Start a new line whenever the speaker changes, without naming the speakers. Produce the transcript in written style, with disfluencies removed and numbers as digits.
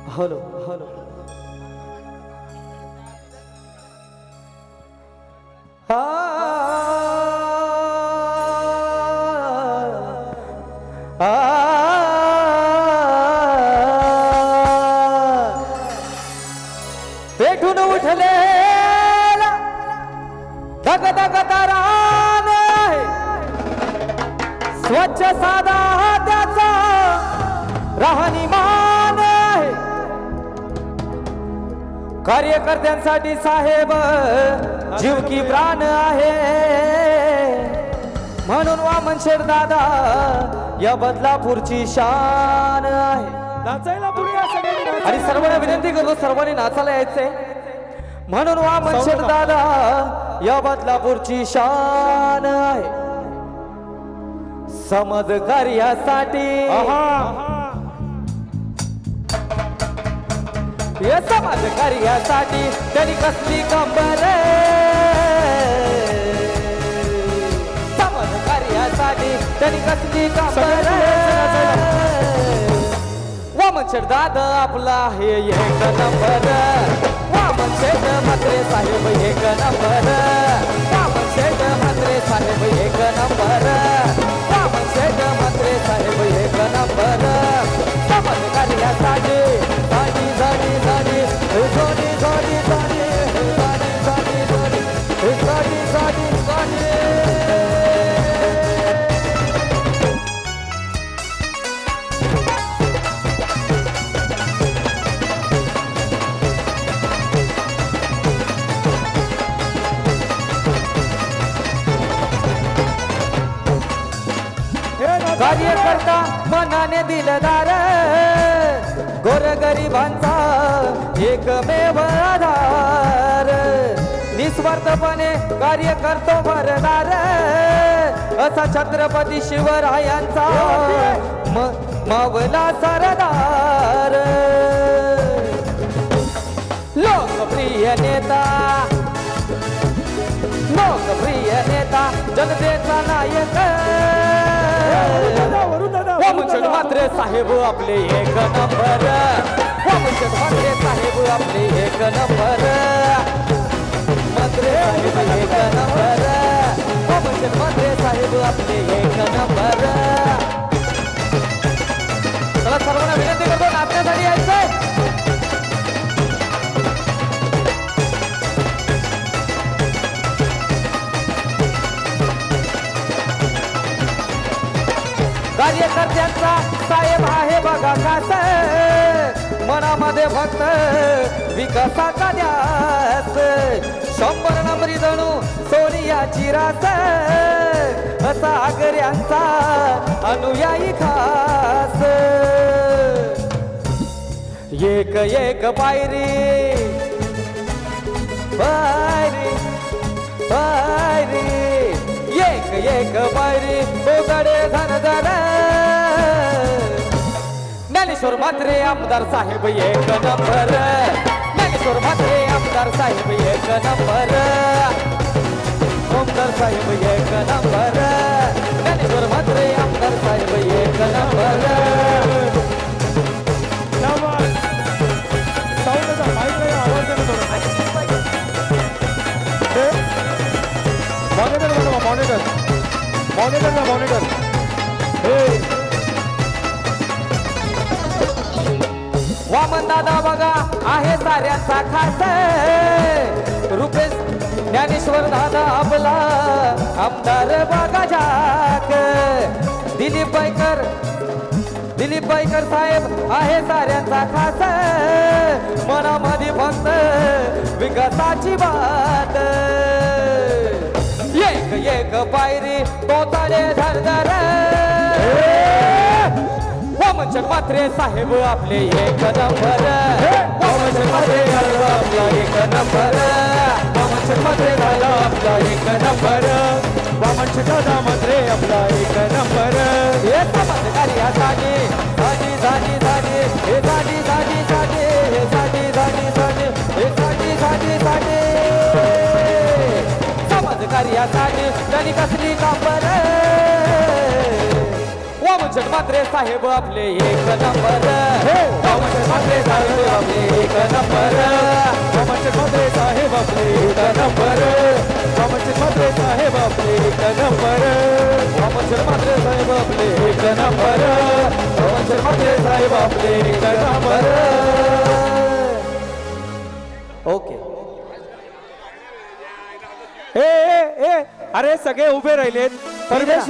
hello hello पेटून उठलेला धग धग तारान स्वच्छ साधा त्याचा राहणीमान कार्यकर्त्यांसाठी साहेब जीव की प्राण आहे म्हणून वामन शेठ दादा या बदलापूरची शान आहे
नाचायला पुढे
आणि सर्वांना विनंती करतो सर्वांनी नाचायला यायचंय म्हणून वामन शेठ दादा या बदलापूरची शान आहे समज कार्यासाठी या समाज कार्यासाठी त्यांनी कसली कंबर समाज कार्यासाठी त्यांनी कसली कंबर वामन शेठ दादा आपला हे एक नंबर वामन शेठ म्हात्रे साहेब एक नंबर वामन शेठ म्हात्रे साहेब एक नंबर वामन शेठ म्हात्रे साहेब एक नंबर समाज कार्यासाठी झाडी झाडी झाडी झाडी झाडी झाडी झाडी झाडी झाडी झाडी झाडी कार्यकर्ता मनाने दिलदार गोरगरिबांचा एकमेव आधार निस्वार्थपणे कार्य करतो भरदार असा छत्रपती शिवरायांचा मावला सरदार लोकप्रिय नेता जनतेचा नायक वामन शेठ म्हात्रे साहेब आपले एक नंबर वामन शेठ म्हात्रे साहेब आपले एक नंबर म्हात्रे साहेब एक नंबर वामन शेठ म्हात्रे साहेब आपले एक नंबर चला सर्वांना विनंती करतो नाचण्यासाठी यायचंय कार्यकर्त्यांचा साहेब आहे बघा खास मनामध्ये फक्त विकासाचा ध्यास 100 नंबरी जणू सोनियाची रास असा आगऱ्यांचा अनुयायी खास एक एक पायरी पायरी पायरी एक एक पायरी बोगडे धनधर ज्ञानेश्वर म्हात्रे आमदार साहेब एक नंबर ज्ञानेश्वर म्हात्रे आमदार साहेब एक नंबर आमदार साहेब एक नंबर ज्ञानेश्वर म्हात्रे आमदार साहेब एक नंबर
मॉनिटर मॉनिटर ना मॉनिटर
वामन दादा बघा आहे साऱ्यांचा खास रुपेश ज्ञानेश्वर दादा आपला आमदार बघा झाक दिलीप पैकर साहेब आहे साऱ्यांचा खास मनामध्ये फक्त विकासाची बात एक एक पायरी तोताडे धरधर वामन शेठ म्हात्रे साहेब आपले एक नंबर वामन शेठ म्हात्रे झाला आपला एक नंबर वामन शेठ म्हात्रे झाला आपला एक नंबर वामन शेठ म्हात्रे आपला एक नंबर हे समाज कार्यासाठी झाली झाली झाली हे झाली झाली झाली हे झाली झाली झाली हे झाली झाली झाली आणि कसली कांबर वामन मात्रे साहेब आपले एक नंबर वामन मात्रे साहेब आपले एक नंबर
वामन मात्रे साहेब आपले एक नंबर वामन मात्रे साहेब आपले एक नंबर
वामन मात्रे साहेब आपले एक नंबर वामन मात्रे साहेब आपले एक नंबर ओके
ए ए ए अरे सगळे उभे राहिलेत परमेश